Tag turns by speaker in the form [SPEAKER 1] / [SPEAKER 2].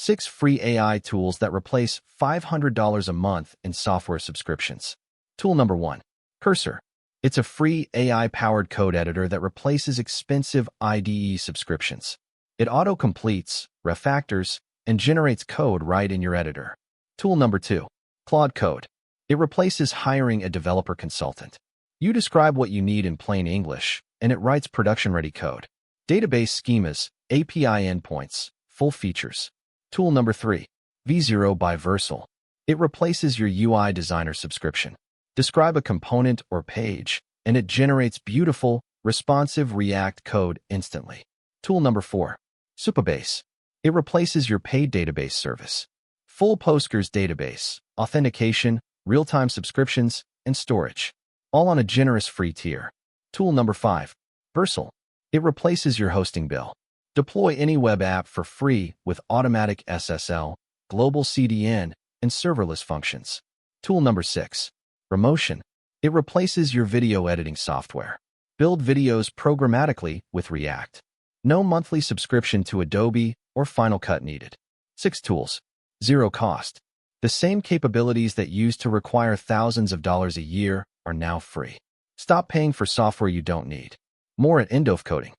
[SPEAKER 1] 6 free AI tools that replace $500 a month in software subscriptions. Tool number 1. Cursor. It's a free AI-powered code editor that replaces expensive IDE subscriptions. It auto-completes, refactors, and generates code right in your editor. Tool number 2. Claude Code. It replaces hiring a developer consultant. You describe what you need in plain English, and it writes production-ready code. Database schemas, API endpoints, full features. Tool number 3. V0 by Vercel. It replaces your UI designer subscription. Describe a component or page, and it generates beautiful, responsive React code instantly. Tool number 4. Supabase. It replaces your paid database service. Full Postgres database, authentication, real-time subscriptions, and storage. All on a generous free tier. Tool number 5. Vercel. It replaces your hosting bill. Deploy any web app for free with automatic SSL, global CDN, and serverless functions. Tool number 6. Promotion. It replaces your video editing software. Build videos programmatically with React. No monthly subscription to Adobe or Final Cut needed. 6 tools. 0 cost. The same capabilities that used to require thousands of dollars a year are now free. Stop paying for software you don't need. More at End of Coding.